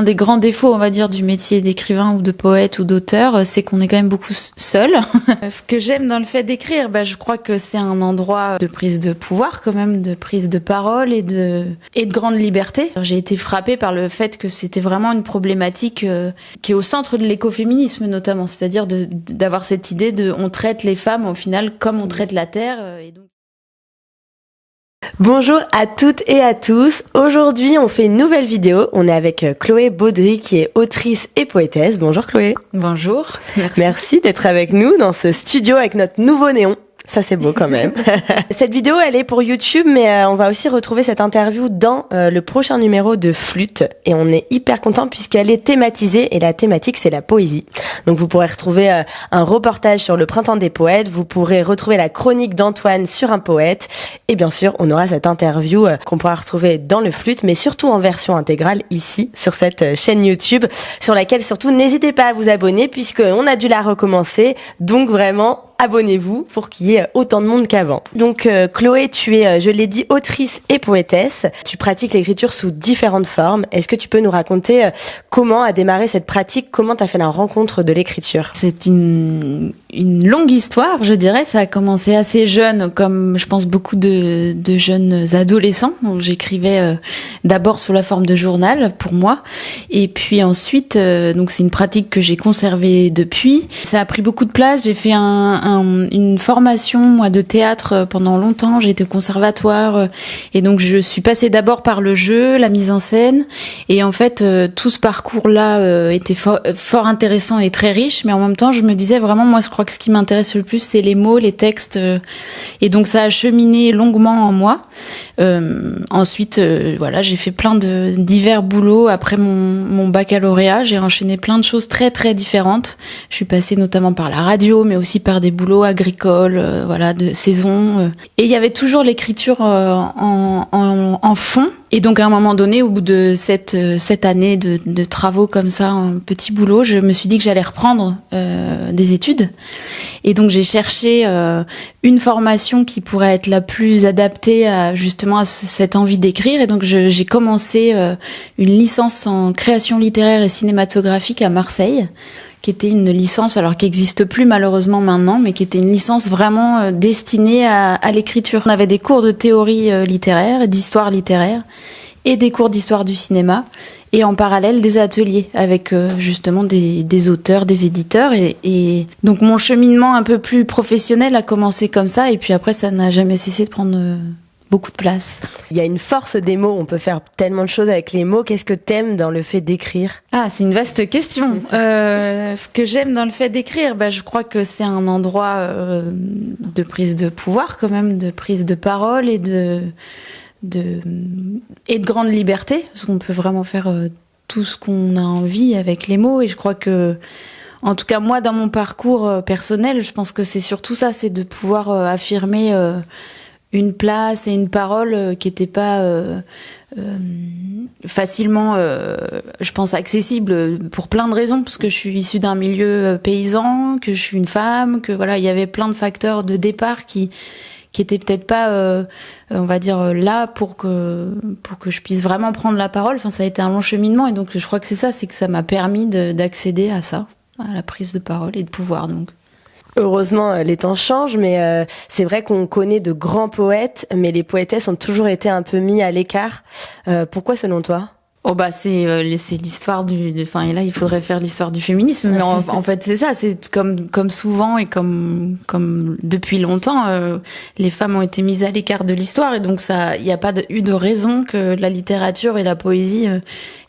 un des grands défauts, on va dire, du métier d'écrivain ou de poète ou d'auteur, c'est qu'on est quand même beaucoup seul. Ce que j'aime dans le fait d'écrire, je crois que c'est un endroit de prise de pouvoir quand même, de prise de parole et de grande liberté. J'ai été frappée par le fait que c'était vraiment une problématique qui est au centre de l'écoféminisme notamment, c'est-à-dire d'avoir cette idée de on traite les femmes au final comme on traite la terre. Et donc... Bonjour à toutes et à tous. Aujourd'hui, on fait une nouvelle vidéo. On est avec Chloé Baudry qui est autrice et poétesse. Bonjour Chloé. Bonjour. Merci d'être avec nous dans ce studio avec notre nouveau néon. Ça, c'est beau quand même. Cette vidéo, elle est pour YouTube, mais on va aussi retrouver cette interview dans le prochain numéro de Flûte. Et on est hyper content puisqu'elle est thématisée et la thématique, c'est la poésie. Donc, vous pourrez retrouver un reportage sur le Printemps des poètes. Vous pourrez retrouver la chronique d'Antoine sur un poète. Et bien sûr, on aura cette interview qu'on pourra retrouver dans le Flûte, mais surtout en version intégrale ici, sur cette chaîne YouTube, sur laquelle surtout, n'hésitez pas à vous abonner puisqu'on a dû la recommencer. Donc, vraiment... abonnez-vous pour qu'il y ait autant de monde qu'avant. Donc Chloé, tu es, je l'ai dit, autrice et poétesse. Tu pratiques l'écriture sous différentes formes. Est-ce que tu peux nous raconter comment a démarré cette pratique? Comment tu as fait la rencontre de l'écriture? C'est une longue histoire, je dirais. Ça a commencé assez jeune, comme je pense beaucoup de jeunes adolescents. Donc, j'écrivais d'abord sous la forme de journal pour moi. Et puis ensuite, donc c'est une pratique que j'ai conservée depuis. Ça a pris beaucoup de place. J'ai fait une formation moi de théâtre pendant longtemps, j'ai été au conservatoire et donc je suis passée d'abord par le jeu, la mise en scène et en fait tout ce parcours-là était fort intéressant et très riche, mais en même temps je me disais vraiment moi je crois que ce qui m'intéresse le plus c'est les mots, les textes et donc ça a cheminé longuement en moi. Ensuite voilà, j'ai fait plein de divers boulots après mon baccalauréat, j'ai enchaîné plein de choses très très différentes. Je suis passée notamment par la radio mais aussi par des boulots agricoles, voilà, de saison. Et il y avait toujours l'écriture en fond. Et donc à un moment donné, au bout de cette année de travaux comme ça, un petit boulot, je me suis dit que j'allais reprendre des études. Et donc j'ai cherché une formation qui pourrait être la plus adaptée justement à cette envie d'écrire. Et donc j'ai commencé une licence en création littéraire et cinématographique à Marseille, qui était une licence, alors qui n'existe plus malheureusement maintenant, mais qui était une licence vraiment destinée à l'écriture. On avait des cours de théorie littéraire, d'histoire littéraire, et des cours d'histoire du cinéma, et en parallèle des ateliers avec justement des auteurs, des éditeurs, et donc mon cheminement un peu plus professionnel a commencé comme ça, et puis après ça n'a jamais cessé de prendre... beaucoup de place. Il y a une force des mots, on peut faire tellement de choses avec les mots. Qu'est-ce que t'aimes dans le fait d'écrire? Ah, c'est une vaste question. Ce que j'aime dans le fait d'écrire, je crois que c'est un endroit de prise de pouvoir quand même, de prise de parole et de grande liberté, parce qu'on peut vraiment faire tout ce qu'on a envie avec les mots, et je crois que en tout cas moi dans mon parcours personnel, je pense que c'est surtout ça, c'est de pouvoir affirmer une place et une parole qui n'étaient pas facilement, je pense, accessibles pour plein de raisons, parce que je suis issue d'un milieu paysan, que je suis une femme, que voilà, il y avait plein de facteurs de départ qui étaient peut-être pas, on va dire, là pour que je puisse vraiment prendre la parole. Enfin, ça a été un long cheminement, et donc je crois que c'est ça, c'est que ça m'a permis d'accéder à ça, à la prise de parole et de pouvoir, donc. Heureusement, les temps changent, mais c'est vrai qu'on connaît de grands poètes, mais les poétesses ont toujours été un peu mis à l'écart. Pourquoi selon toi ? Oh c'est l'histoire enfin, et là il faudrait faire l'histoire du féminisme, mais en fait c'est ça, c'est comme souvent et comme depuis longtemps les femmes ont été mises à l'écart de l'histoire, et donc ça, il n'y a pas eu de raison que la littérature et la poésie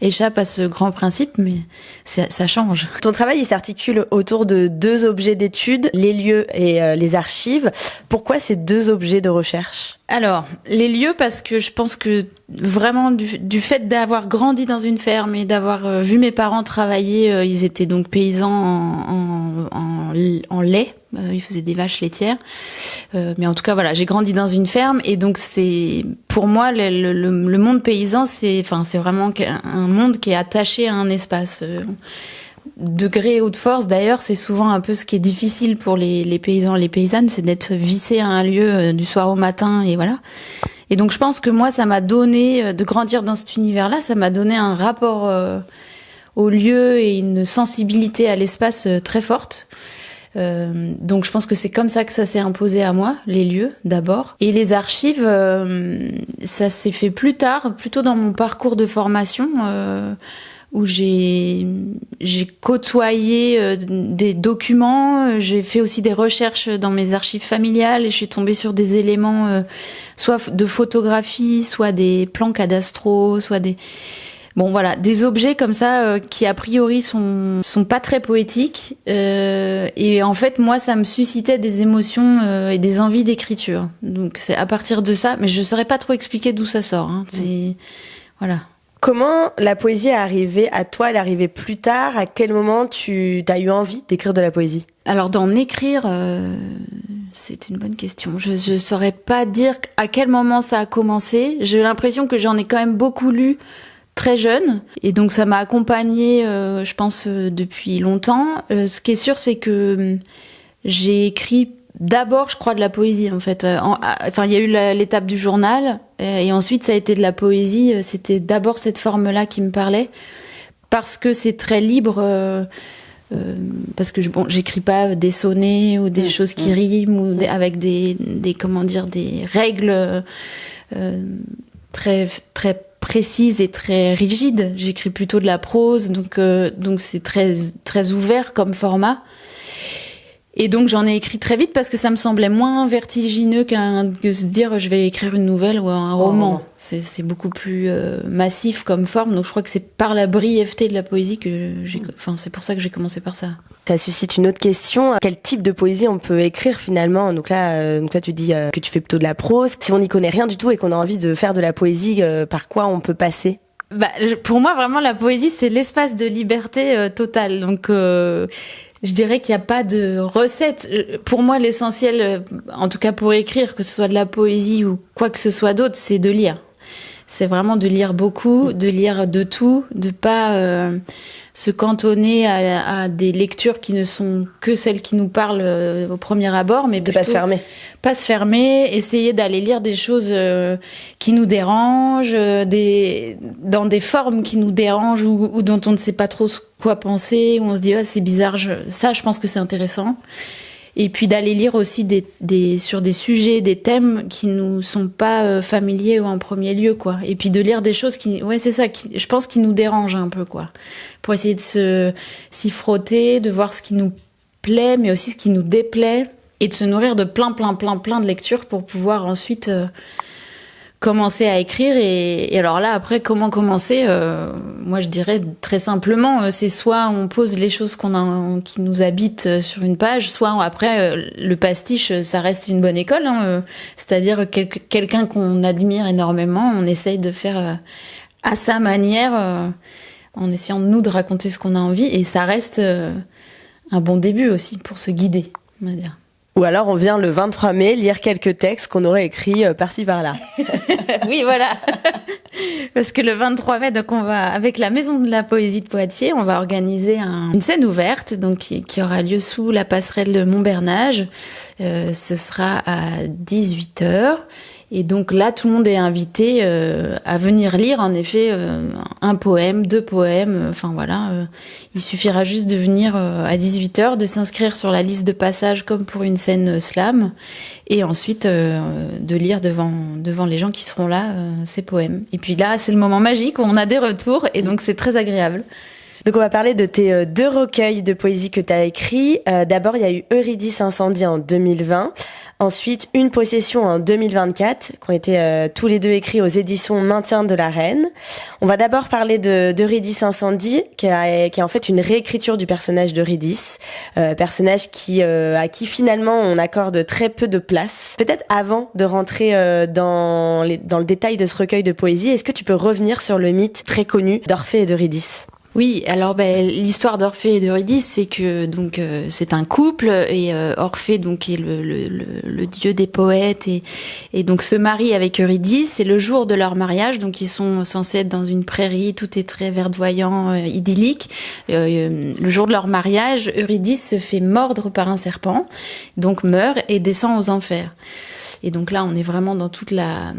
échappent à ce grand principe, mais ça change. Ton travail il s'articule autour de deux objets d'étude, les lieux et les archives. Pourquoi ces deux objets de recherche ? Alors, les lieux, parce que je pense que vraiment du fait d'avoir grandi dans une ferme et d'avoir vu mes parents travailler, ils étaient donc paysans en lait, ils faisaient des vaches laitières, mais en tout cas voilà, j'ai grandi dans une ferme, et donc c'est pour moi le monde paysan, c'est vraiment un monde qui est attaché à un espace. De gré ou de force, d'ailleurs, c'est souvent un peu ce qui est difficile pour les paysans et les paysannes, c'est d'être vissé à un lieu du soir au matin, et voilà. Et donc je pense que moi, ça m'a donné, de grandir dans cet univers-là, ça m'a donné un rapport au lieu et une sensibilité à l'espace très forte. Donc je pense que c'est comme ça que ça s'est imposé à moi, les lieux d'abord. Et les archives, ça s'est fait plus tard, plutôt dans mon parcours de formation, où j'ai côtoyé des documents, j'ai fait aussi des recherches dans mes archives familiales et je suis tombée sur des éléments soit de photographie, soit des plans cadastraux, soit des... Bon voilà, des objets comme ça qui a priori sont pas très poétiques et en fait moi ça me suscitait des émotions et des envies d'écriture. Donc c'est à partir de ça, mais je saurais pas trop expliquer d'où ça sort. Hein. C'est voilà. Comment la poésie est arrivée à toi? Elle est arrivée plus tard? À quel moment tu as eu envie d'écrire de la poésie? Alors d'en écrire, c'est une bonne question. Je saurais pas dire à quel moment ça a commencé. J'ai l'impression que j'en ai quand même beaucoup lu très jeune et donc ça m'a accompagnée je pense depuis longtemps. Ce qui est sûr c'est que j'ai écrit d'abord je crois de la poésie en fait. Enfin il y a eu l'étape du journal et ensuite ça a été de la poésie. C'était d'abord cette forme-là qui me parlait parce que c'est très libre parce que j'écris pas des sonnets ou des choses qui riment ou avec des comment dire des règles très très précise et très rigide. J'écris plutôt de la prose, donc c'est très très ouvert comme format. Et donc j'en ai écrit très vite parce que ça me semblait moins vertigineux que se dire je vais écrire une nouvelle ou un roman. C'est beaucoup plus massif comme forme. Donc je crois que c'est par la brièveté de la poésie que c'est pour ça que j'ai commencé par ça. Ça suscite une autre question. Quel type de poésie on peut écrire finalement? Donc là, toi tu dis que tu fais plutôt de la prose. Si on n'y connaît rien du tout et qu'on a envie de faire de la poésie, par quoi on peut passer? Pour moi vraiment la poésie c'est l'espace de liberté totale. Donc je dirais qu'il n'y a pas de recette. Pour moi, l'essentiel, en tout cas pour écrire, que ce soit de la poésie ou quoi que ce soit d'autre, c'est de lire. C'est vraiment de lire beaucoup, de lire de tout, de pas se cantonner à des lectures qui ne sont que celles qui nous parlent au premier abord, mais de pas se fermer. Pas se fermer, essayer d'aller lire des choses qui nous dérangent, dans des formes qui nous dérangent ou dont on ne sait pas trop quoi penser, où on se dit ah c'est bizarre, ça je pense que c'est intéressant. Et puis d'aller lire aussi sur des sujets, des thèmes qui nous sont pas familiers en premier lieu, quoi. Et puis de lire des choses c'est ça, je pense qui nous dérangent un peu, quoi. Pour essayer de s'y frotter, de voir ce qui nous plaît, mais aussi ce qui nous déplaît, et de se nourrir de plein de lectures pour pouvoir ensuite commencer à écrire. Et alors là, après, comment commencer? Moi, je dirais très simplement, c'est soit on pose les choses qui nous habitent sur une page, soit après, le pastiche, ça reste une bonne école. Hein, c'est-à-dire quelqu'un qu'on admire énormément, on essaye de faire à sa manière, en essayant nous de raconter ce qu'on a envie, et ça reste un bon début aussi pour se guider, on va dire. Ou alors on vient le 23 mai lire quelques textes qu'on aurait écrits par-ci par-là. Oui, voilà. Parce que le 23 mai, donc on va, avec la Maison de la Poésie de Poitiers, on va organiser une scène ouverte, donc qui aura lieu sous la passerelle de Montbernage. Ce sera à 18h. Et donc là, tout le monde est invité à venir lire, en effet, un poème, 2 poèmes. Enfin voilà, il suffira juste de venir à 18h, de s'inscrire sur la liste de passage comme pour une scène slam, et ensuite de lire devant les gens qui seront là ces poèmes. Et puis là, c'est le moment magique où on a des retours, et donc c'est très agréable. Donc on va parler de tes 2 recueils de poésie que tu as écrits. D'abord, il y a eu Eurydice incendie en 2020. Ensuite, Une possession en 2024, qui ont été tous les 2 écrits aux éditions Maintien de la Reine. On va d'abord parler d'Eurydice incendie, qui est en fait une réécriture du personnage d'Eurydice. Personnage à qui finalement on accorde très peu de place. Peut-être avant de rentrer dans le détail de ce recueil de poésie, est-ce que tu peux revenir sur le mythe très connu d'Orphée et d'Eurydice ? Oui, alors l'histoire d'Orphée et d'Eurydice, c'est que donc c'est un couple et Orphée donc est le dieu des poètes et donc se marie avec Eurydice. C'est le jour de leur mariage, donc ils sont censés être dans une prairie, tout est très verdoyant, idyllique. Le jour de leur mariage, Eurydice se fait mordre par un serpent, donc meurt et descend aux enfers. Et donc là, on est vraiment dans toute la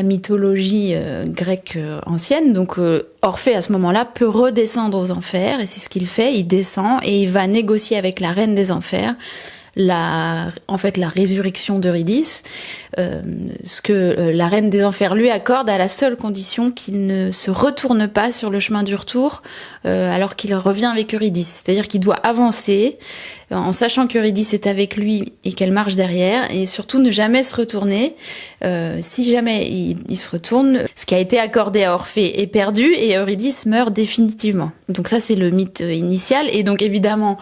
mythologie grecque ancienne. Donc Orphée, à ce moment-là, peut redescendre descendre aux enfers, et c'est ce qu'il fait, il descend et il va négocier avec la reine des enfers la résurrection d'Eurydice, ce que la reine des enfers lui accorde à la seule condition qu'il ne se retourne pas sur le chemin du retour alors qu'il revient avec Eurydice. C'est-à-dire qu'il doit avancer en sachant qu'Eurydice est avec lui et qu'elle marche derrière, et surtout ne jamais se retourner. Si jamais il se retourne, ce qui a été accordé à Orphée est perdu et Eurydice meurt définitivement. Donc ça, c'est le mythe initial, et donc évidemment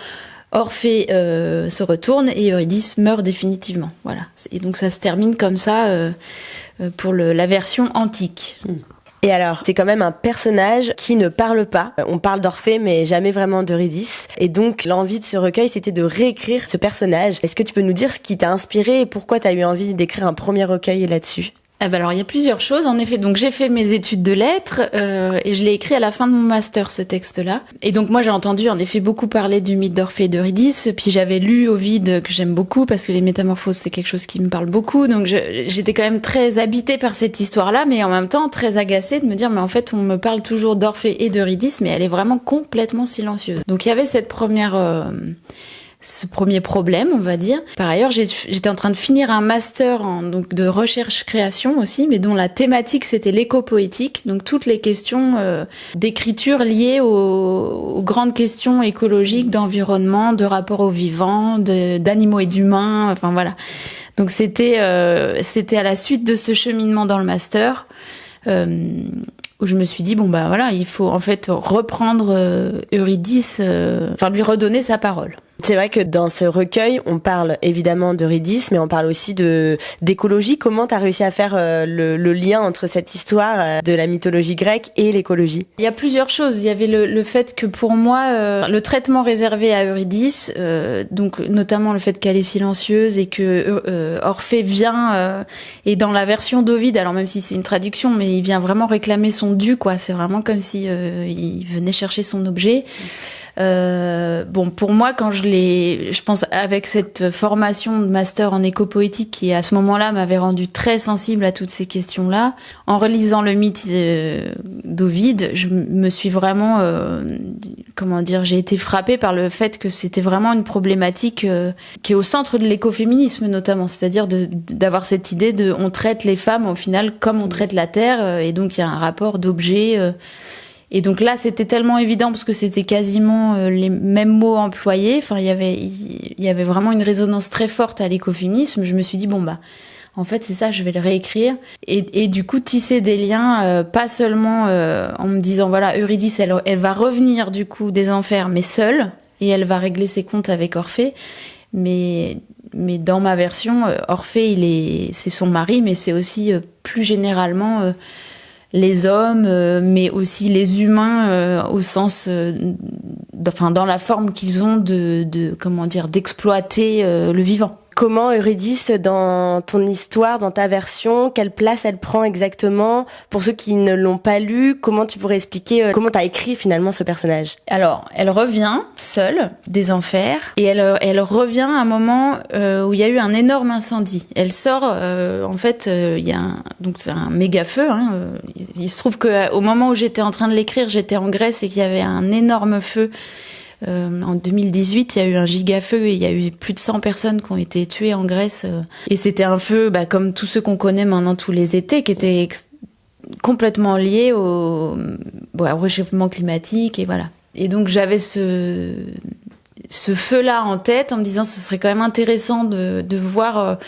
Orphée se retourne et Eurydice meurt définitivement. Voilà. Et donc ça se termine comme ça pour la version antique. Et alors, c'est quand même un personnage qui ne parle pas. On parle d'Orphée, mais jamais vraiment d'Eurydice. Et donc, l'envie de ce recueil, c'était de réécrire ce personnage. Est-ce que tu peux nous dire ce qui t'a inspiré et pourquoi t'as eu envie d'écrire un premier recueil là-dessus ? Alors, il y a plusieurs choses. En effet, donc j'ai fait mes études de lettres et je l'ai écrit à la fin de mon master, ce texte-là. Et donc moi, j'ai entendu en effet beaucoup parler du mythe d'Orphée et d'Eurydice. Puis j'avais lu Ovide, que j'aime beaucoup, parce que les métamorphoses, c'est quelque chose qui me parle beaucoup. Donc j'étais quand même très habitée par cette histoire-là, mais en même temps très agacée de me dire, mais en fait, on me parle toujours d'Orphée et d'Eurydice, mais elle est vraiment complètement silencieuse. Donc il y avait ce premier problème, on va dire. Par ailleurs, j'étais en train de finir un master donc de recherche-création aussi, mais dont la thématique c'était l'éco-poétique, donc toutes les questions d'écriture liées aux grandes questions écologiques, d'environnement, de rapport aux vivants, d'animaux et d'humains, enfin voilà. Donc c'était à la suite de ce cheminement dans le master où je me suis dit, bon bah voilà, il faut en fait reprendre Eurydice, lui redonner sa parole. C'est vrai que dans ce recueil, on parle évidemment d'Eurydice, mais on parle aussi d'écologie. Comment t'as réussi à faire le lien entre cette histoire de la mythologie grecque et l'écologie ? Il y a plusieurs choses. Il y avait le fait que pour moi, le traitement réservé à Eurydice, donc notamment le fait qu'elle est silencieuse et que Orphée vient, et dans la version d'Ovide, alors même si c'est une traduction, mais il vient vraiment réclamer son dû, quoi. C'est vraiment comme si il venait chercher son objet. Pour moi, quand je pense avec cette formation de master en éco-poétique qui à ce moment-là m'avait rendu très sensible à toutes ces questions-là, en relisant le mythe d'Ovide, je me suis vraiment, j'ai été frappée par le fait que c'était vraiment une problématique qui est au centre de l'écoféminisme notamment, c'est-à-dire d'avoir cette idée on traite les femmes au final comme on traite la terre, et donc il y a un rapport d'objet. Et donc là, c'était tellement évident parce que c'était quasiment les mêmes mots employés. Enfin, il y avait vraiment une résonance très forte à l'écoféminisme. Je me suis dit, en fait, c'est ça, je vais le réécrire. Et du coup, tisser des liens, pas seulement en me disant, voilà, Eurydice, elle va revenir du coup des enfers, mais seule, et elle va régler ses comptes avec Orphée. Mais dans ma version, Orphée, c'est son mari, mais c'est aussi plus généralement les hommes, mais aussi les humains au sens, dans la forme qu'ils ont d'exploiter le vivant. Comment Eurydice, dans ton histoire, dans ta version, quelle place elle prend exactement ? Pour ceux qui ne l'ont pas lu, comment tu pourrais expliquer comment t'as écrit finalement ce personnage ? Alors, elle revient seule des enfers et elle revient à un moment où il y a eu un énorme incendie. Elle sort, donc c'est un méga feu. Il se trouve que au moment où j'étais en train de l'écrire, j'étais en Grèce et qu'il y avait un énorme feu. En 2018, il y a eu un giga-feu et il y a eu plus de 100 personnes qui ont été tuées en Grèce. Et c'était un feu, comme tous ceux qu'on connaît maintenant tous les étés, qui était complètement lié au réchauffement climatique, et voilà. Et donc j'avais ce feu-là en tête en me disant ce serait quand même intéressant de voir,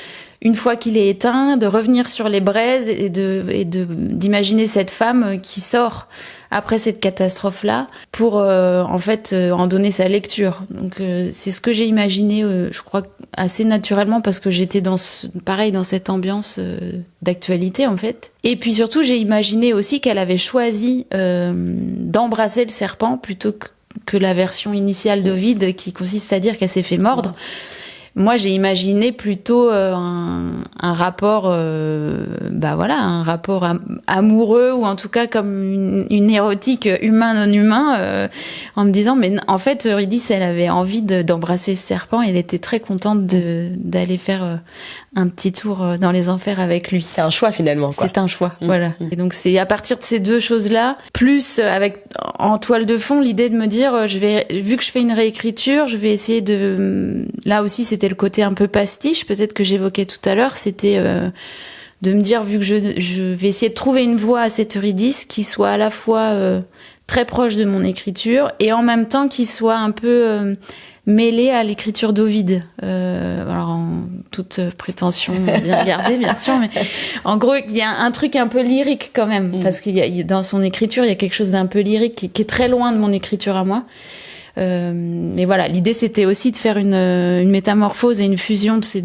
une fois qu'il est éteint, de revenir sur les braises et d'imaginer cette femme qui sort après cette catastrophe-là pour en donner sa lecture. Donc c'est ce que j'ai imaginé, je crois assez naturellement, parce que j'étais dans cette ambiance d'actualité en fait. Et puis surtout j'ai imaginé aussi qu'elle avait choisi d'embrasser le serpent plutôt que la version initiale d'Ovide qui consiste à dire qu'elle s'est fait mordre. Moi, j'ai imaginé plutôt un rapport, un rapport amoureux, ou en tout cas comme une érotique humain-non humain, en me disant, mais en fait, Eurydice, elle avait envie d'embrasser ce serpent, et elle était très contente d'aller faire un petit tour dans les enfers avec lui. C'est un choix finalement, quoi. C'est un choix, voilà. Et donc c'est à partir de ces deux choses-là, plus avec en toile de fond l'idée de me dire, vu que je fais une réécriture, je vais essayer de, là aussi c'était le côté un peu pastiche, peut-être que j'évoquais tout à l'heure, c'était de me dire, vu que je vais essayer de trouver une voix à cette Eurydice qui soit à la fois très proche de mon écriture et en même temps qui soit un peu mêlée à l'écriture d'Ovide. Alors en toute prétention bien gardée, bien sûr, mais en gros, il y a un truc un peu lyrique quand même, parce qu'il y a dans son écriture, il y a quelque chose d'un peu lyrique qui est très loin de mon écriture à moi. Mais voilà, l'idée c'était aussi de faire une métamorphose et une fusion de ces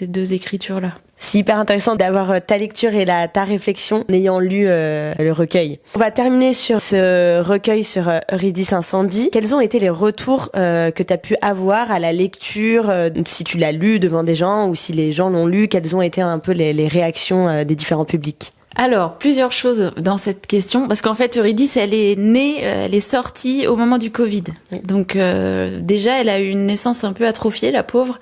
deux écritures-là. C'est hyper intéressant d'avoir ta lecture et ta réflexion en ayant lu le recueil. On va terminer sur ce recueil sur Eurydice Incendie. Quels ont été les retours que tu as pu avoir à la lecture, si tu l'as lu devant des gens ou si les gens l'ont lu, quelles ont été un peu les réactions des différents publics? Alors, plusieurs choses dans cette question, parce qu'en fait, Eurydice, elle est née, elle est sortie au moment du Covid. Oui. Donc, déjà, elle a eu une naissance un peu atrophiée, la pauvre,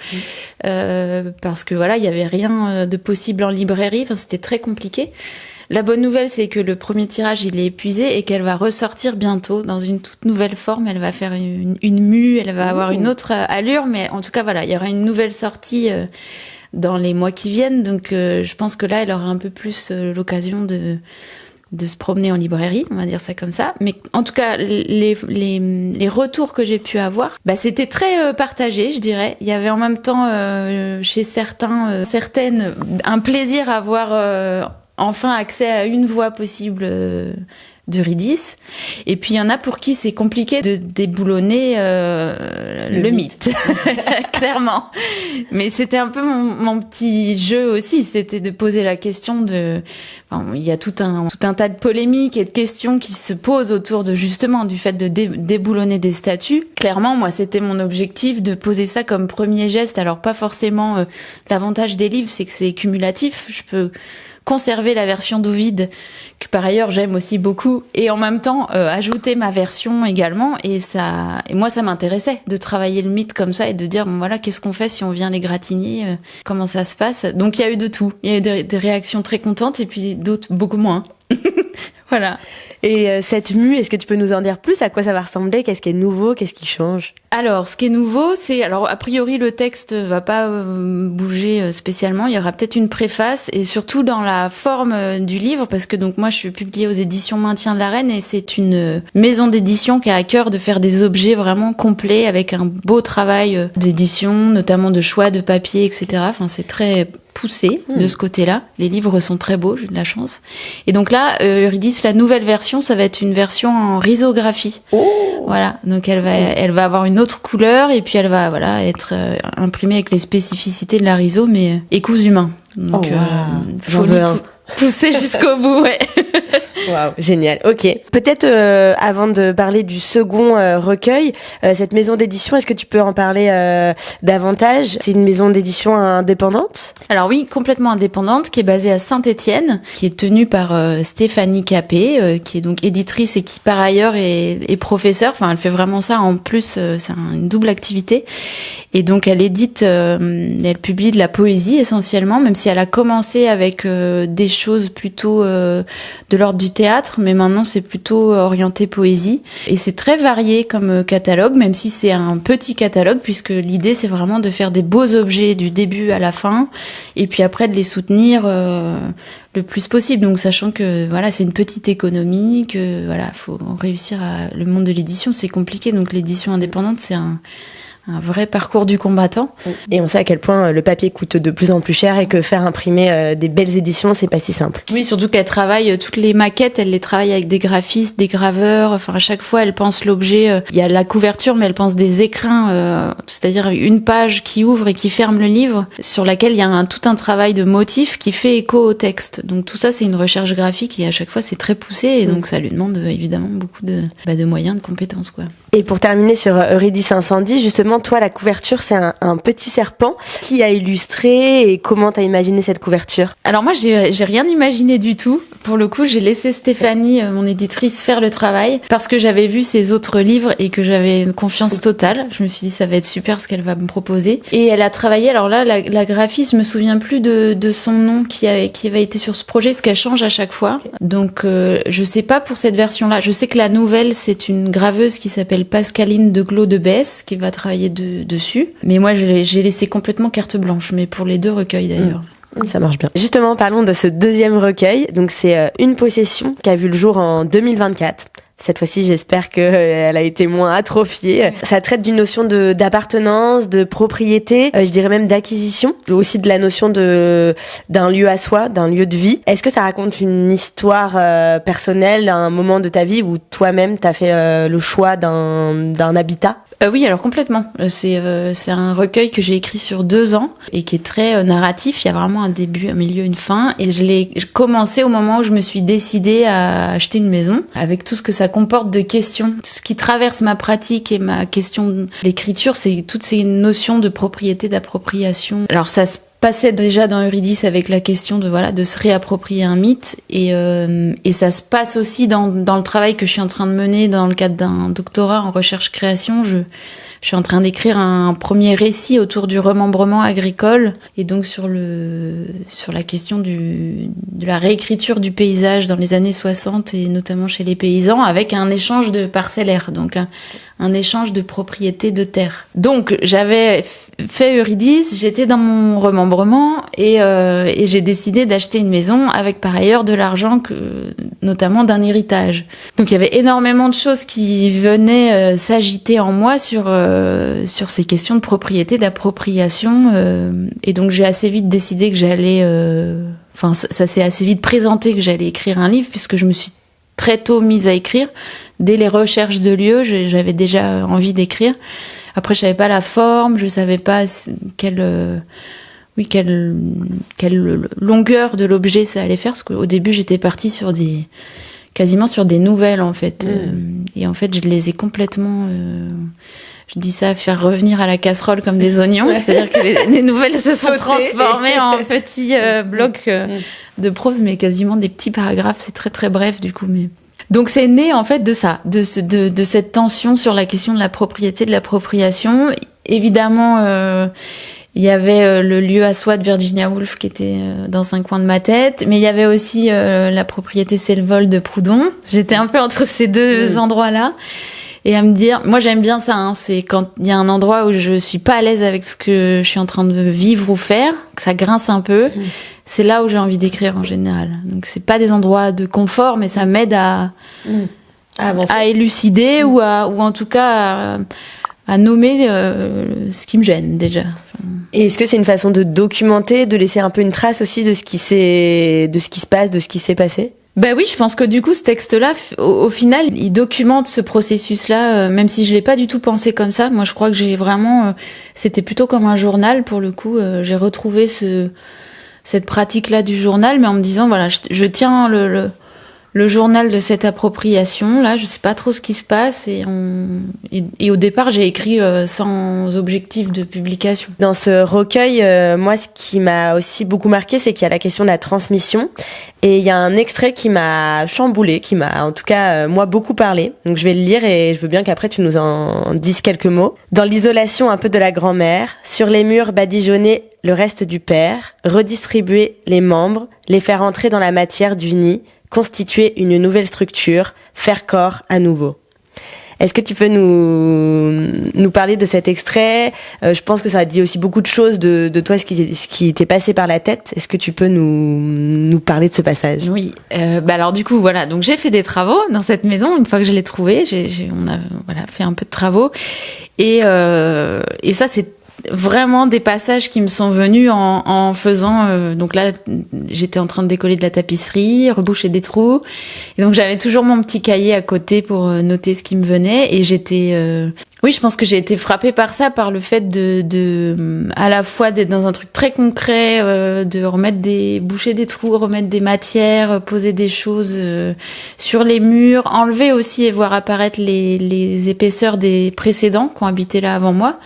parce que voilà, il y avait rien de possible en librairie, enfin, c'était très compliqué. La bonne nouvelle, c'est que le premier tirage, il est épuisé et qu'elle va ressortir bientôt dans une toute nouvelle forme. Elle va faire une mue, elle va avoir une autre allure, mais en tout cas, voilà, il y aura une nouvelle sortie dans les mois qui viennent, donc je pense que là elle aura un peu plus l'occasion de se promener en librairie, on va dire ça comme ça. Mais en tout cas, les retours que j'ai pu avoir, c'était très partagé, je dirais. Il y avait en même temps chez certaines un plaisir à avoir enfin accès à une voix possible d'Eurydice. Et puis il y en a pour qui c'est compliqué de déboulonner le mythe. Clairement. Mais c'était un peu mon petit jeu aussi, c'était de poser la question il y a tout un tas de polémiques et de questions qui se posent autour de justement du fait de déboulonner des statues. Clairement, moi, c'était mon objectif de poser ça comme premier geste. Alors pas forcément l'avantage des livres, c'est que c'est cumulatif. Je peux conserver la version d'Ovide, que par ailleurs j'aime aussi beaucoup, et en même temps ajouter ma version également, et moi ça m'intéressait de travailler le mythe comme ça et de dire bon voilà, qu'est-ce qu'on fait si on vient l'égratigner, comment ça se passe. Donc il y a eu de tout, il y a eu des réactions très contentes et puis d'autres beaucoup moins. Voilà. Et cette mue, est-ce que tu peux nous en dire plus? À quoi ça va ressembler? Qu'est-ce qui est nouveau? Qu'est-ce qui change? Alors, ce qui est nouveau, a priori, le texte va pas bouger spécialement. Il y aura peut-être une préface et surtout dans la forme du livre, parce que donc moi, je suis publiée aux éditions Maintien de la Reine et c'est une maison d'édition qui a à cœur de faire des objets vraiment complets avec un beau travail d'édition, notamment de choix de papier, etc. Enfin, c'est très poussé de ce côté-là. Les livres sont très beaux, j'ai de la chance. Et donc là, Eurydice, la nouvelle version, ça va être une version en risographie. Oh. Voilà, donc elle va avoir une autre couleur et puis elle va être imprimée avec les spécificités de la riso, mais écous humains. Donc faut pousser jusqu'au bout, ouais. Waouh, génial. Ok. Peut-être avant de parler du second recueil, cette maison d'édition, est-ce que tu peux en parler davantage? C'est une maison d'édition indépendante? Alors oui, complètement indépendante, qui est basée à Saint-Étienne, qui est tenue par Stéphanie Capet, qui est donc éditrice et qui par ailleurs est professeure. Enfin, elle fait vraiment ça en plus, c'est une double activité. Et donc elle édite, elle publie de la poésie essentiellement, même si elle a commencé avec des choses plutôt de l'ordre du théâtre, mais maintenant c'est plutôt orienté poésie. Et c'est très varié comme catalogue, même si c'est un petit catalogue, puisque l'idée c'est vraiment de faire des beaux objets du début à la fin, et puis après de les soutenir le plus possible. Donc sachant que voilà, c'est une petite économie, que voilà, faut réussir le monde de l'édition, c'est compliqué. Donc l'édition indépendante, c'est un vrai parcours du combattant. Et on sait à quel point le papier coûte de plus en plus cher et que faire imprimer des belles éditions, c'est pas si simple. Oui, surtout qu'elle travaille toutes les maquettes, elle les travaille avec des graphistes, des graveurs. Enfin, à chaque fois, elle pense l'objet. Il y a la couverture, mais elle pense des écrins, c'est-à-dire une page qui ouvre et qui ferme le livre, sur laquelle il y a tout un travail de motifs qui fait écho au texte. Donc tout ça, c'est une recherche graphique et à chaque fois, c'est très poussé. Et donc ça lui demande évidemment beaucoup de moyens, de compétences, quoi. Et pour terminer sur Eurydice Incendie, justement, justement, toi, la couverture, c'est un petit serpent. Qui a illustré et comment t'as imaginé cette couverture? Alors moi, j'ai rien imaginé du tout. Pour le coup, j'ai laissé Stéphanie, mon éditrice, faire le travail parce que j'avais vu ses autres livres et que j'avais une confiance totale. Je me suis dit, ça va être super ce qu'elle va me proposer. Et elle a travaillé, alors là, la graphiste, je me souviens plus de son nom qui avait été sur ce projet, parce qu'elle change à chaque fois. Donc, je sais pas pour cette version-là. Je sais que la nouvelle, c'est une graveuse qui s'appelle Pascaline Deglos de Besse qui va travailler dessus. Mais moi, j'ai laissé complètement carte blanche, mais pour les deux recueils d'ailleurs. Ça marche bien. Justement, parlons de ce deuxième recueil. Donc, c'est Une possession qui a vu le jour en 2024. Cette fois-ci, j'espère qu'elle a été moins atrophiée. Ça traite d'une notion d'appartenance, de propriété, je dirais même d'acquisition, aussi de la notion d'un lieu à soi, d'un lieu de vie. Est-ce que ça raconte une histoire personnelle, un moment de ta vie où toi-même t'as fait le choix d'un habitat? Oui, alors complètement. C'est un recueil que j'ai écrit sur 2 ans et qui est très narratif. Il y a vraiment un début, un milieu, une fin. Et je l'ai commencé au moment où je me suis décidée à acheter une maison, avec tout ce que ça comporte de questions. Ce qui traverse ma pratique et ma question de l'écriture, c'est toutes ces notions de propriété, d'appropriation. Alors ça se passait déjà dans Eurydice avec la question de se réapproprier un mythe et ça se passe aussi dans le travail que je suis en train de mener dans le cadre d'un doctorat en recherche-création. Je suis en train d'écrire un premier récit autour du remembrement agricole et donc sur la question de la réécriture du paysage dans les années 60 et notamment chez les paysans avec un échange de parcellaires, donc un échange de propriété de terre. Donc j'avais fait Eurydice, j'étais dans mon remembrement et j'ai décidé d'acheter une maison avec par ailleurs de l'argent notamment d'un héritage. Donc il y avait énormément de choses qui venaient s'agiter en moi sur ces questions de propriété, d'appropriation et donc j'ai assez vite décidé que j'allais ça s'est assez vite présenté que j'allais écrire un livre puisque je me suis très tôt mise à écrire. Dès les recherches de lieux, j'avais déjà envie d'écrire. Après, je savais pas la forme, je savais pas quelle longueur de l'objet ça allait faire, parce qu'au début, j'étais partie quasiment sur des nouvelles, en fait. Et en fait, je les ai complètement... je dis ça, faire revenir à la casserole comme des oignons. Ouais. C'est-à-dire que les nouvelles se sont transformées en petits blocs de prose, mais quasiment des petits paragraphes. C'est très, très bref, du coup. Mais... Donc, c'est né, en fait, de ça, de cette tension sur la question de la propriété, de l'appropriation. Évidemment, il y avait le lieu à soi de Virginia Woolf qui était dans un coin de ma tête, mais il y avait aussi la propriété c'est le vol de Proudhon. J'étais un peu entre ces deux endroits-là. Et à me dire, moi j'aime bien ça, hein, c'est quand il y a un endroit où je suis pas à l'aise avec ce que je suis en train de vivre ou faire, que ça grince un peu, c'est là où j'ai envie d'écrire en général. Donc c'est pas des endroits de confort, mais ça m'aide à élucider ou en tout cas à nommer ce qui me gêne déjà. Et est-ce que c'est une façon de documenter, de laisser un peu une trace aussi de ce qui se passe, de ce qui s'est passé? Ben oui, je pense que du coup, ce texte-là, au final, il documente ce processus-là, même si je l'ai pas du tout pensé comme ça. Moi, je crois que j'ai vraiment... c'était plutôt comme un journal, pour le coup. J'ai retrouvé cette pratique-là du journal, mais en me disant, voilà, je tiens le journal de cette appropriation, là, je sais pas trop ce qui se passe, et au départ, j'ai écrit sans objectif de publication. Dans ce recueil, moi, ce qui m'a aussi beaucoup marqué, c'est qu'il y a la question de la transmission, et il y a un extrait qui m'a chamboulé, qui m'a, en tout cas, moi, beaucoup parlé. Donc, je vais le lire et je veux bien qu'après, tu nous en dises quelques mots. Dans l'isolation un peu de la grand-mère, sur les murs badigeonnés le reste du père, redistribuer les membres, les faire entrer dans la matière du nid, constituer une nouvelle structure, faire corps à nouveau. Est-ce que tu peux nous parler de cet extrait? Je pense que ça dit aussi beaucoup de choses de toi, ce qui t'est passé par la tête. Est-ce que tu peux nous parler de ce passage? Oui. Alors du coup, voilà. Donc j'ai fait des travaux dans cette maison. Une fois que je l'ai trouvée, on a fait un peu de travaux. Et ça, c'est vraiment des passages qui me sont venus en faisant... donc là, j'étais en train de décoller de la tapisserie, reboucher des trous. Et donc, j'avais toujours mon petit cahier à côté pour noter ce qui me venait. Et j'étais... oui, je pense que j'ai été frappée par ça, par le fait à la fois d'être dans un truc très concret, de boucher des trous, remettre des matières, poser des choses sur les murs, enlever aussi et voir apparaître les épaisseurs des précédents qui ont habité là avant moi.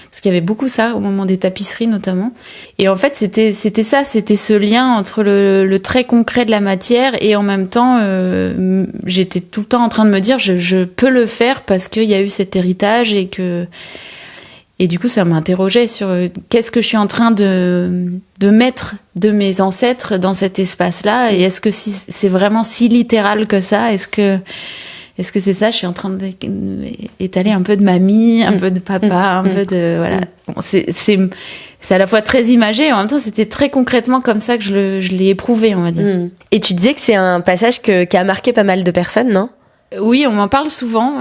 Parce qu'il y avait beaucoup ça au moment des tapisseries notamment. Et en fait, c'était ce lien entre le très concret de la matière et en même temps, j'étais tout le temps en train de me dire je peux le faire parce qu'il y a eu cet héritage et du coup, ça m'interrogeait sur qu'est-ce que je suis en train de mettre de mes ancêtres dans cet espace-là et est-ce que c'est vraiment si littéral que ça ? Est-ce que c'est ça ? Je suis en train d'étaler un peu de mamie, un peu de papa, un peu de... Voilà. Bon, c'est à la fois très imagé et en même temps, c'était très concrètement comme ça que je l'ai éprouvé, on va dire. Et tu disais que c'est un passage qui a marqué pas mal de personnes, non ? Oui, on m'en parle souvent,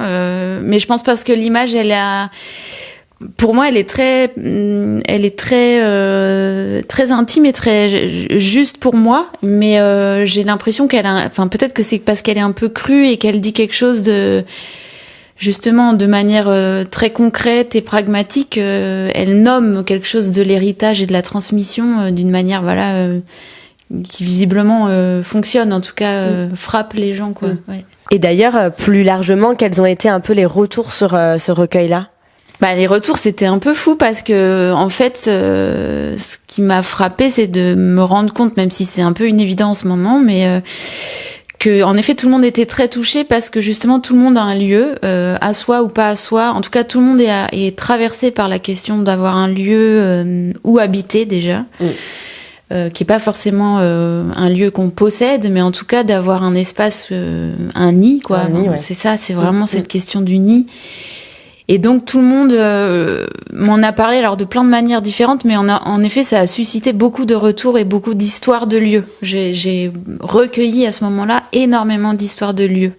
mais je pense parce que l'image, pour moi, elle est très intime et très juste pour moi, mais j'ai l'impression peut-être que c'est parce qu'elle est un peu crue et qu'elle dit quelque chose justement de manière très concrète et pragmatique. Elle nomme quelque chose de l'héritage et de la transmission d'une manière, qui visiblement fonctionne, en tout cas frappe les gens, quoi. Ouais. Et d'ailleurs, plus largement, quels ont été un peu les retours sur ce recueil-là ? Les retours, c'était un peu fou parce que, en fait, ce qui m'a frappée, c'est de me rendre compte, même si c'est un peu une évidence en ce moment, mais que, en effet, tout le monde était très touché parce que justement, tout le monde a un lieu, à soi ou pas à soi. En tout cas, tout le monde est traversé par la question d'avoir un lieu où habiter déjà. Qui est pas forcément un lieu qu'on possède, mais en tout cas d'avoir un espace, un nid, quoi. Un nid, ouais. C'est ça, c'est vraiment cette question du nid. Et donc tout le monde m'en a parlé alors de plein de manières différentes, mais en effet ça a suscité beaucoup de retours et beaucoup d'histoires de lieux. J'ai recueilli à ce moment-là énormément d'histoires de lieux,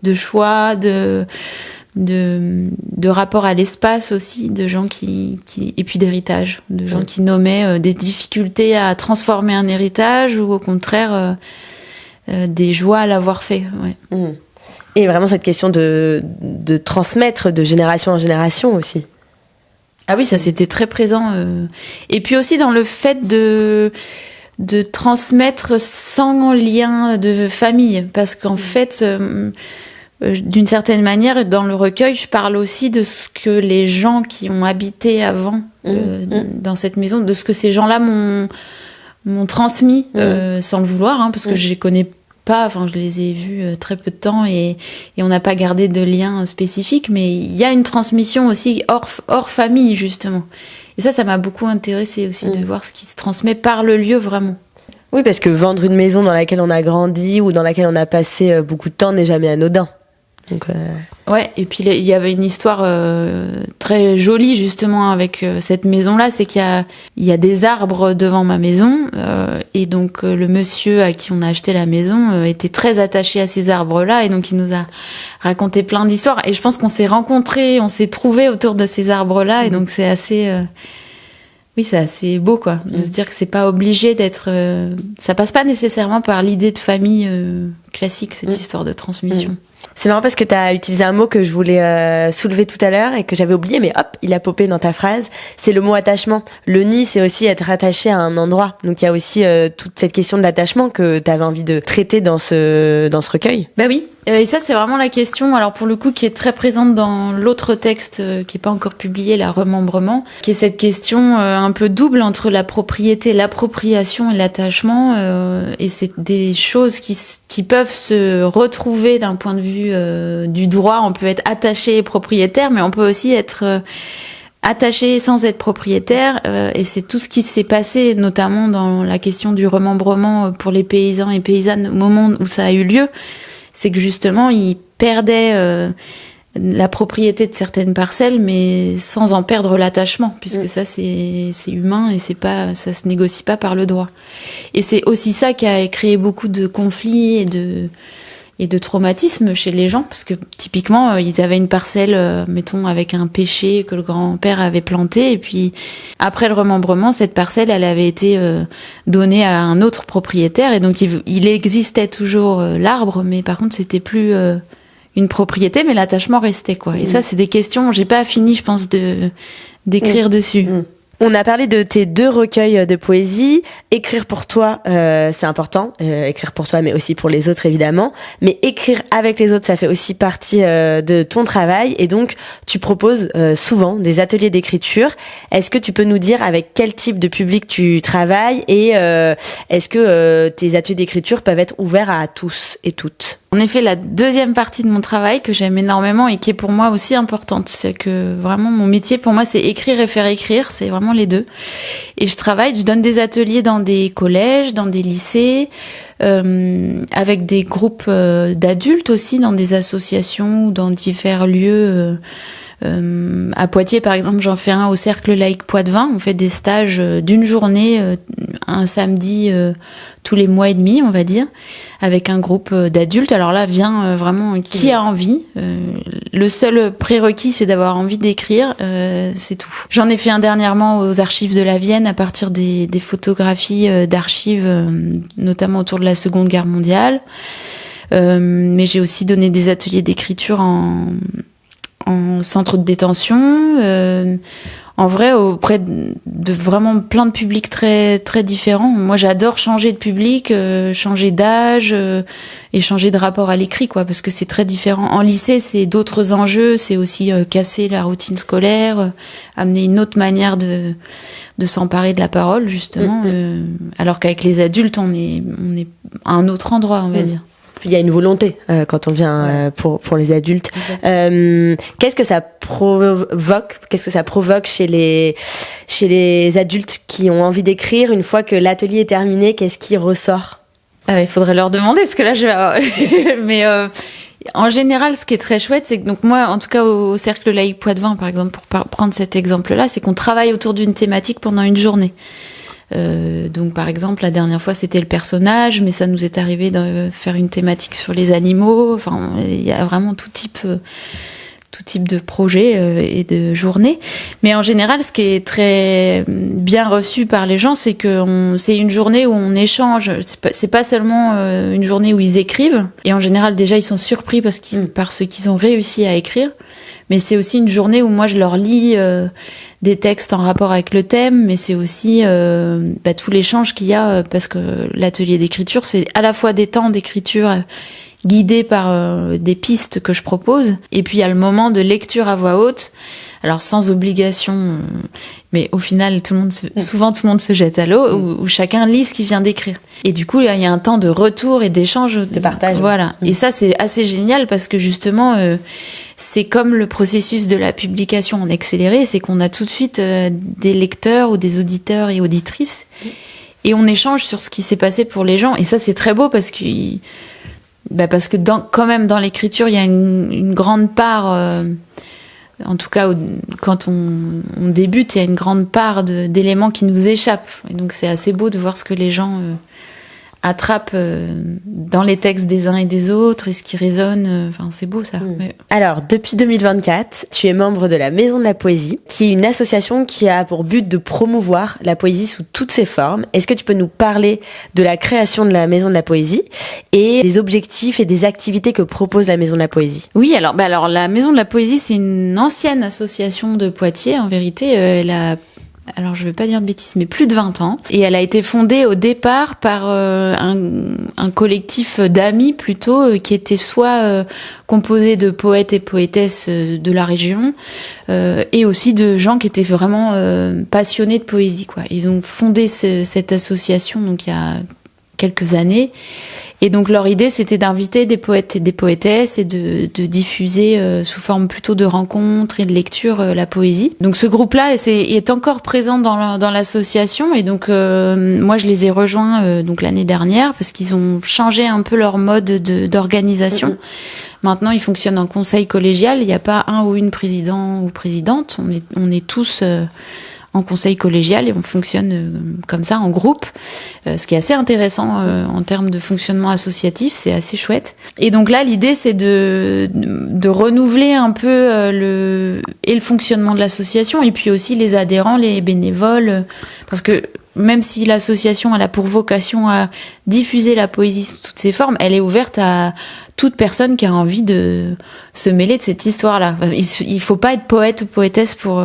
de choix, de rapport à l'espace aussi, de gens et puis d'héritage, de gens qui nommaient des difficultés à transformer un héritage ou au contraire des joies à l'avoir fait. Ouais. Et vraiment cette question de transmettre de génération en génération aussi. Ah oui, ça c'était très présent. Et puis aussi dans le fait de transmettre sans lien de famille. Parce qu'en fait, d'une certaine manière, dans le recueil, je parle aussi de ce que les gens qui ont habité avant dans cette maison, de ce que ces gens-là m'ont transmis, sans le vouloir, parce que je les connais pas, je les ai vus très peu de temps et on n'a pas gardé de lien spécifique, mais il y a une transmission aussi hors famille, justement. Et ça m'a beaucoup intéressée aussi de voir ce qui se transmet par le lieu, vraiment. Oui, parce que vendre une maison dans laquelle on a grandi ou dans laquelle on a passé beaucoup de temps n'est jamais anodin. Donc, Ouais, et puis il y avait une histoire très jolie justement avec cette maison-là, c'est qu'il y a des arbres devant ma maison et donc le monsieur à qui on a acheté la maison était très attaché à ces arbres-là et donc il nous a raconté plein d'histoires et je pense qu'on s'est rencontrés, on s'est trouvés autour de ces arbres-là et donc c'est assez... Oui, c'est assez beau, quoi, de se dire que c'est pas obligé d'être... ça passe pas nécessairement par l'idée de famille classique, cette histoire de transmission. C'est marrant parce que tu as utilisé un mot que je voulais soulever tout à l'heure et que j'avais oublié, mais hop, il a popé dans ta phrase. C'est le mot attachement. Le nid, c'est aussi être attaché à un endroit. Donc il y a aussi toute cette question de l'attachement que tu avais envie de traiter dans ce recueil. Bah oui, et ça c'est vraiment la question, alors pour le coup qui est très présente dans l'autre texte qui est pas encore publié, la Remembrement, qui est cette question un peu double entre la propriété, l'appropriation et l'attachement, et c'est des choses qui peuvent se retrouver d'un point de vue du droit. On peut être attaché et propriétaire, mais on peut aussi être attaché sans être propriétaire, et c'est tout ce qui s'est passé, notamment dans la question du remembrement pour les paysans et paysannes au moment où ça a eu lieu. C'est que justement, ils perdaient la propriété de certaines parcelles, mais sans en perdre l'attachement, puisque ça, c'est humain et ça se négocie pas par le droit. Et c'est aussi ça qui a créé beaucoup de conflits et de traumatisme chez les gens, parce que typiquement ils avaient une parcelle, mettons avec un pêcher que le grand-père avait planté, et puis après le remembrement, cette parcelle elle avait été donnée à un autre propriétaire, et donc il existait toujours l'arbre, mais par contre c'était plus une propriété, mais l'attachement restait quoi. Et ça c'est des questions, j'ai pas fini je pense d'écrire dessus. On a parlé de tes 2 recueils de poésie. Écrire pour toi, c'est important. Écrire pour toi, mais aussi pour les autres, évidemment. Mais écrire avec les autres, ça fait aussi partie de ton travail. Et donc, tu proposes souvent des ateliers d'écriture. Est-ce que tu peux nous dire avec quel type de public tu travailles et est-ce que tes ateliers d'écriture peuvent être ouverts à tous et toutes ? En effet, la deuxième partie de mon travail que j'aime énormément et qui est pour moi aussi importante, c'est que vraiment mon métier pour moi c'est écrire et faire écrire, c'est vraiment les deux. Et je donne des ateliers dans des collèges, dans des lycées, avec des groupes d'adultes aussi, dans des associations ou dans divers lieux. À Poitiers, par exemple, j'en fais un au Cercle Laïque Poitevin. On fait des stages d'une journée, un samedi tous les mois et demi, on va dire, avec un groupe d'adultes. Alors là, vient vraiment qui a envie. Le seul prérequis, c'est d'avoir envie d'écrire, c'est tout. J'en ai fait un dernièrement aux Archives de la Vienne à partir des photographies d'archives, notamment autour de la Seconde Guerre mondiale. Mais j'ai aussi donné des ateliers d'écriture en centre de détention, en vrai auprès de vraiment plein de publics très très différents. Moi j'adore changer de public, changer d'âge et changer de rapport à l'écrit quoi, parce que c'est très différent. En lycée c'est d'autres enjeux, c'est aussi casser la routine scolaire, amener une autre manière de s'emparer de la parole justement, alors qu'avec les adultes on est à un autre endroit on va dire. Il y a une volonté quand on vient pour les adultes. Qu'est-ce que ça provoque chez les adultes qui ont envie d'écrire une fois que l'atelier est terminé? Qu'est-ce qui ressort? Il faudrait leur demander parce que là je vais mais en général ce qui est très chouette c'est que donc moi en tout cas au Cercle Laïque Poitevin par exemple pour prendre cet exemple-là, c'est qu'on travaille autour d'une thématique pendant une journée. Donc par exemple la dernière fois c'était le personnage, mais ça nous est arrivé de faire une thématique sur les animaux. Enfin il y a vraiment tout type de projet et de journée. Mais en général ce qui est très bien reçu par les gens c'est que c'est une journée où on échange. C'est pas seulement une journée où ils écrivent, et en général déjà ils sont surpris parce qu'ils ont réussi à écrire. Mais c'est aussi une journée où moi je leur lis des textes en rapport avec le thème, mais c'est aussi tout l'échange qu'il y a, parce que l'atelier d'écriture, c'est à la fois des temps d'écriture guidés par des pistes que je propose, et puis il y a le moment de lecture à voix haute, alors sans obligation, mais au final souvent tout le monde se jette à l'eau, où chacun lit ce qu'il vient d'écrire. Et du coup il y a un temps de retour et d'échange, de partage. Voilà. Et ça c'est assez génial parce que justement c'est comme le processus de la publication en accéléré, c'est qu'on a tout de suite des lecteurs ou des auditeurs et auditrices, et on échange sur ce qui s'est passé pour les gens. Et ça c'est très beau parce que quand même dans l'écriture il y a une grande part, en tout cas quand on débute, il y a une grande part d'éléments qui nous échappent, et donc c'est assez beau de voir ce que les gens attrape dans les textes des uns et des autres, et ce qui résonne. Enfin, c'est beau ça. Mais... Alors, depuis 2024, tu es membre de la Maison de la Poésie, qui est une association qui a pour but de promouvoir la poésie sous toutes ses formes. Est-ce que tu peux nous parler de la création de la Maison de la Poésie et des objectifs et des activités que propose la Maison de la Poésie? Oui, alors la Maison de la Poésie, c'est une ancienne association de Poitiers. En vérité, elle a... Alors, je vais pas dire de bêtises, mais plus de 20 ans. Et elle a été fondée au départ par un collectif d'amis plutôt, qui était soit composé de poètes et poétesses de la région, et aussi de gens qui étaient vraiment passionnés de poésie, quoi. Ils ont fondé cette association donc il y a quelques années. Et donc leur idée, c'était d'inviter des poètes et des poétesses et de diffuser sous forme plutôt de rencontres et de lecture la poésie. Donc ce groupe-là est encore présent dans l'association, et donc moi je les ai rejoints donc l'année dernière parce qu'ils ont changé un peu leur mode d'organisation. Maintenant, ils fonctionnent en conseil collégial. Il n'y a pas un ou une président ou présidente. On est tous en conseil collégial et on fonctionne comme ça en groupe, ce qui est assez intéressant en termes de fonctionnement associatif, c'est assez chouette. Et donc là, l'idée c'est de renouveler un peu le fonctionnement de l'association et puis aussi les adhérents, les bénévoles, parce que même si l'association elle a pour vocation à diffuser la poésie sous toutes ses formes, elle est ouverte à toute personne qui a envie de se mêler de cette histoire-là. Il faut pas être poète ou poétesse pour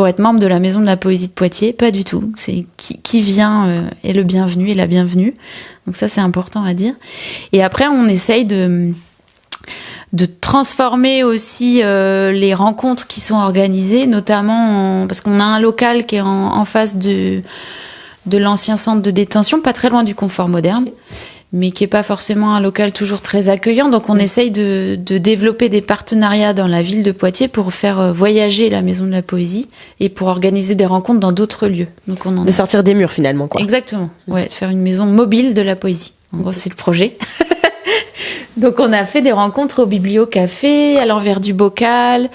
être membre de la Maison de la Poésie de Poitiers, pas du tout. C'est qui vient est le bienvenu et la bienvenue. Donc ça, c'est important à dire. Et après, on essaye de transformer aussi les rencontres qui sont organisées, notamment parce qu'on a un local qui est en face de l'ancien centre de détention, pas très loin du Confort Moderne, mais qui est pas forcément un local toujours très accueillant. Donc on essaye de développer des partenariats dans la ville de Poitiers pour faire voyager la Maison de la Poésie et pour organiser des rencontres dans d'autres lieux. Donc de sortir des murs finalement, quoi. Exactement, ouais, de faire une maison mobile de la poésie. En gros, c'est le projet. Donc on a fait des rencontres au Bibliocafé, à l'envers du bocal,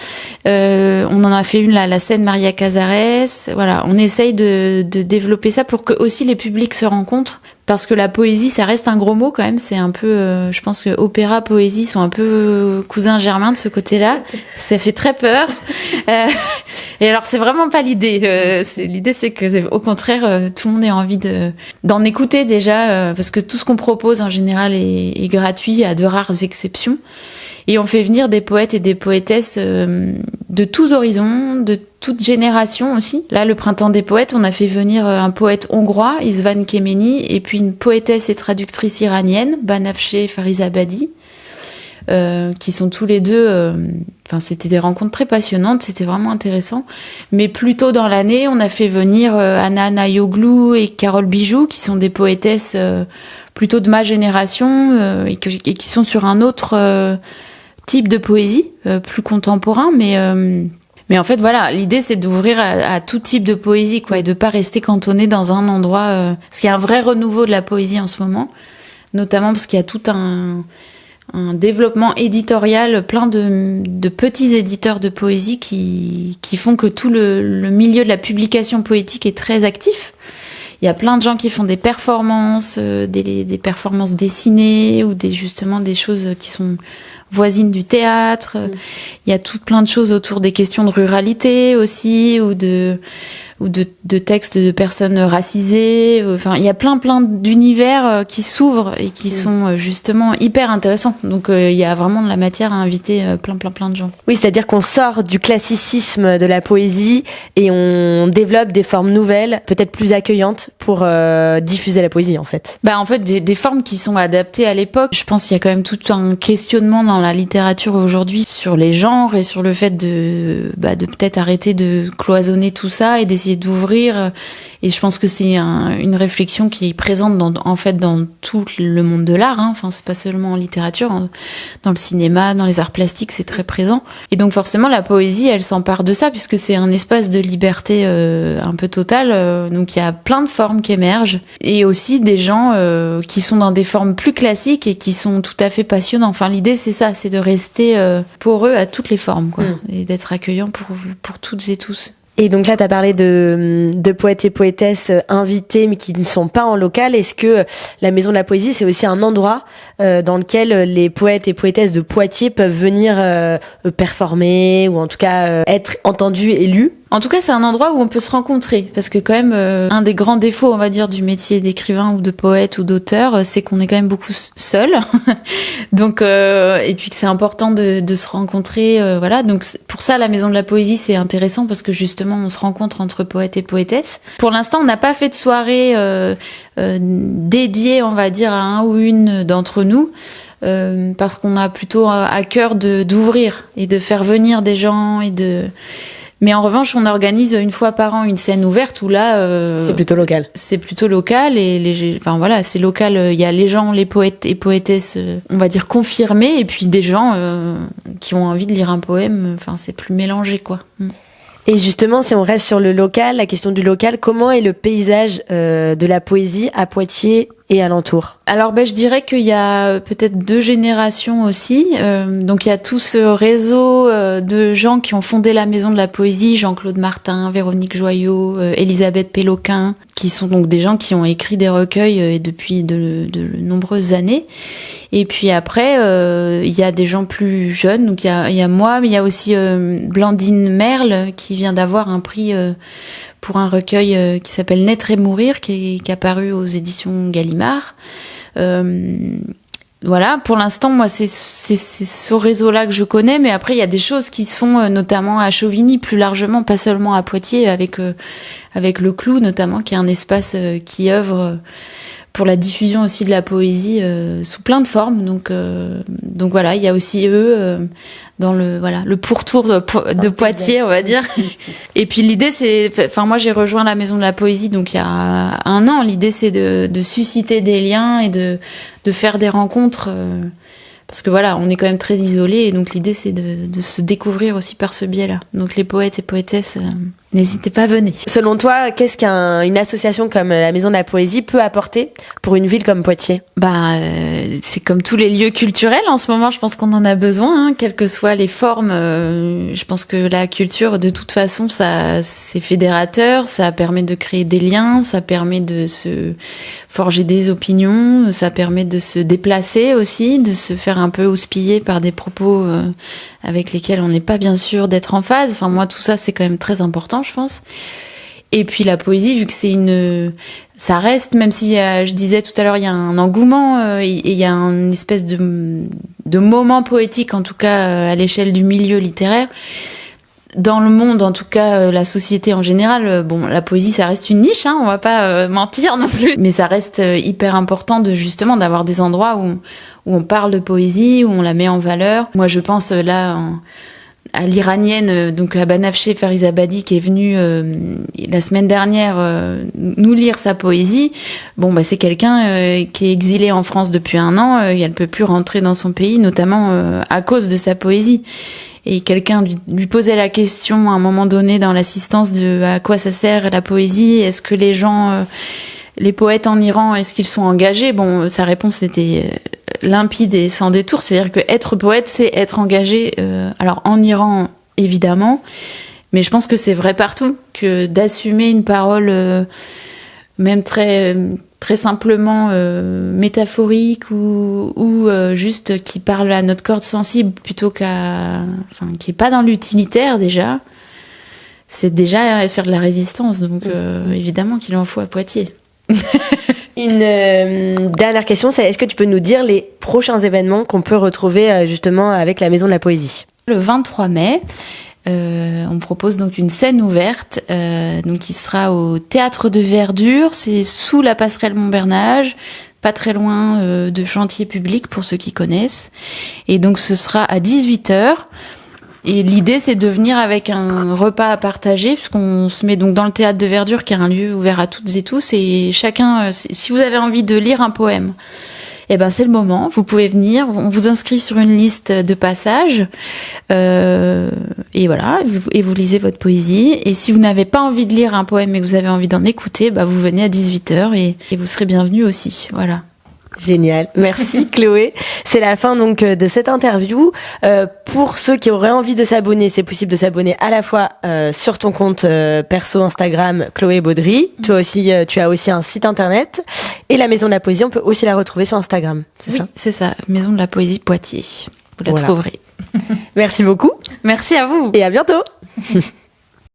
on en a fait une là, à la scène Maria Casares. Voilà, on essaye de développer ça pour que aussi les publics se rencontrent, parce que la poésie ça reste un gros mot quand même, c'est un peu, je pense que opéra, poésie sont un peu cousins germains de ce côté-là, ça fait très peur. Et alors c'est vraiment pas l'idée, l'idée c'est que au contraire tout le monde ait envie d'en écouter déjà, parce que tout ce qu'on propose en général est gratuit à de rares exceptions. Et on fait venir des poètes et des poétesses de tous horizons, de toute génération aussi. Là, le Printemps des poètes, on a fait venir un poète hongrois, István Kemeny, et puis une poétesse et traductrice iranienne, Banafsheh Farizabadi, qui sont tous les deux... c'était des rencontres très passionnantes, c'était vraiment intéressant. Mais plus tôt dans l'année, on a fait venir Anna Nayoglou et Carole Bijou, qui sont des poétesses plutôt de ma génération et qui sont sur un autre type de poésie, plus contemporain, mais en fait voilà, l'idée c'est d'ouvrir à tout type de poésie, quoi, et de pas rester cantonné dans un endroit, parce qu'il y a un vrai renouveau de la poésie en ce moment, notamment parce qu'il y a tout un développement éditorial, plein de petits éditeurs de poésie qui font que tout le milieu de la publication poétique est très actif. Il y a plein de gens qui font des performances, des performances dessinées ou justement des choses qui sont voisines du théâtre. Il y a tout plein de choses autour des questions de ruralité aussi, ou de textes de personnes racisées. Enfin, il y a plein d'univers qui s'ouvrent et qui sont justement hyper intéressants. Donc, il y a vraiment de la matière à inviter plein de gens. Oui, c'est-à-dire qu'on sort du classicisme de la poésie et on développe des formes nouvelles, peut-être plus accueillantes pour diffuser la poésie, en fait. En fait, des formes qui sont adaptées à l'époque. Je pense qu'il y a quand même tout un questionnement dans la littérature aujourd'hui sur les genres et sur le fait de peut-être arrêter de cloisonner tout ça et d'essayer d'ouvrir. Et je pense que c'est une réflexion qui est présente dans tout le monde de l'art. Enfin, c'est pas seulement en littérature, dans le cinéma, dans les arts plastiques, c'est très présent. Et donc forcément, la poésie, elle s'empare de ça puisque c'est un espace de liberté un peu totale. Donc il y a plein de formes qui émergent et aussi des gens qui sont dans des formes plus classiques et qui sont tout à fait passionnants. Enfin, l'idée c'est ça, c'est de rester pour eux à toutes les formes, quoi, et d'être accueillant pour toutes et tous. Et donc là, tu as parlé de poètes et poétesses invités, mais qui ne sont pas en local. Est-ce que la Maison de la Poésie, c'est aussi un endroit dans lequel les poètes et poétesses de Poitiers peuvent venir performer, ou en tout cas être entendus et lus? En tout cas, c'est un endroit où on peut se rencontrer, parce que quand même, un des grands défauts, on va dire, du métier d'écrivain ou de poète ou d'auteur, c'est qu'on est quand même beaucoup seul. Donc, et puis que c'est important de se rencontrer, voilà. Donc, pour ça, la Maison de la Poésie, c'est intéressant parce que justement, on se rencontre entre poètes et poétesses. Pour l'instant, on n'a pas fait de soirée dédiée, on va dire, à un ou une d'entre nous. Parce qu'on a plutôt à cœur d'ouvrir et de faire venir des gens Mais en revanche, on organise une fois par an une scène ouverte où là... c'est plutôt local. C'est plutôt local et voilà, c'est local. Il y a les gens, les poètes et poétesses, on va dire confirmés, et puis des gens qui ont envie de lire un poème. Enfin, c'est plus mélangé, quoi. Et justement, si on reste sur le local, la question du local, comment est le paysage de la poésie à Poitiers et alentours? Alors je dirais qu'il y a peut-être 2 générations aussi. Donc il y a tout ce réseau de gens qui ont fondé la Maison de la Poésie, Jean-Claude Martin, Véronique Joyot, Elisabeth Péloquin, qui sont donc des gens qui ont écrit des recueils depuis de nombreuses années. Et puis après, il y a des gens plus jeunes. Donc il y a moi, mais il y a aussi Blandine Merle qui vient d'avoir un prix pour un recueil qui s'appelle Naître et mourir, qui est apparu aux éditions Gallimard. Voilà, pour l'instant, moi, c'est ce réseau-là que je connais, mais après, il y a des choses qui se font, notamment à Chauvigny, plus largement, pas seulement à Poitiers, avec le Clou, notamment, qui est un espace qui œuvre pour la diffusion aussi de la poésie sous plein de formes. Donc voilà, il y a aussi eux dans le pourtour de Poitiers, on va dire. Et puis l'idée, moi j'ai rejoint la Maison de la Poésie donc il y a 1 an. L'idée c'est de susciter des liens et de faire des rencontres. Parce que voilà, on est quand même très isolés et donc l'idée c'est de se découvrir aussi par ce biais-là. Donc les poètes et poétesses, n'hésitez pas, venez. Selon toi, qu'est-ce qu'une association comme la Maison de la Poésie peut apporter pour une ville comme Poitiers? C'est comme tous les lieux culturels en ce moment, je pense qu'on en a besoin, hein, quelles que soient les formes. Je pense que la culture, de toute façon, c'est fédérateur, ça permet de créer des liens, ça permet de se forger des opinions, ça permet de se déplacer aussi, de se faire un peu houspiller par des propos avec lesquels on n'est pas bien sûr d'être en phase. Enfin, moi, tout ça, c'est quand même très important, je pense. Et puis la poésie, vu que ça reste, même si je disais tout à l'heure, il y a un engouement, et il y a une espèce de moment poétique, en tout cas à l'échelle du milieu littéraire. Dans le monde, en tout cas, la société en général, la poésie, ça reste une niche, hein, on va pas mentir non plus. Mais ça reste hyper important justement d'avoir des endroits où on parle de poésie, où on la met en valeur. Moi, je pense là à l'Iranienne, donc à Banafsheh Farizabadi, qui est venue la semaine dernière nous lire sa poésie. C'est quelqu'un qui est exilé en France depuis 1 an, elle peut plus rentrer dans son pays, notamment à cause de sa poésie. Et quelqu'un lui posait la question à un moment donné dans l'assistance de à quoi ça sert la poésie, est-ce que les gens, les poètes en Iran, est-ce qu'ils sont engagés? Sa réponse était limpide et sans détour, c'est-à-dire que être poète, c'est être engagé. Alors en Iran, évidemment, mais je pense que c'est vrai partout, que d'assumer une parole, même très très simplement métaphorique ou juste qui parle à notre corde sensible plutôt qui est pas dans l'utilitaire déjà, c'est déjà faire de la résistance. Donc évidemment qu'il en faut à Poitiers. Une dernière question, c'est est-ce que tu peux nous dire les prochains événements qu'on peut retrouver justement avec la Maison de la Poésie? Le 23 mai, on propose donc une scène ouverte, donc qui sera au Théâtre de Verdure, c'est sous la passerelle Montbernage, pas très loin de Chantier Public pour ceux qui connaissent. Et donc ce sera à 18h. Et l'idée, c'est de venir avec un repas à partager, puisqu'on se met donc dans le Théâtre de Verdure, qui est un lieu ouvert à toutes et tous, et chacun, si vous avez envie de lire un poème, c'est le moment, vous pouvez venir, on vous inscrit sur une liste de passage, et voilà, et vous lisez votre poésie, et si vous n'avez pas envie de lire un poème, mais que vous avez envie d'en écouter, vous venez à 18h, et vous serez bienvenus aussi, voilà. Génial, merci Chloé. C'est la fin donc de cette interview. Pour ceux qui auraient envie de s'abonner, c'est possible de s'abonner à la fois sur ton compte perso Instagram Chloé Baudry. Toi aussi, tu as aussi un site internet. Et la Maison de la Poésie, on peut aussi la retrouver sur Instagram, c'est ça? Oui, c'est ça, Maison de la Poésie Poitiers. Vous la trouverez. Merci beaucoup. Merci à vous. Et à bientôt.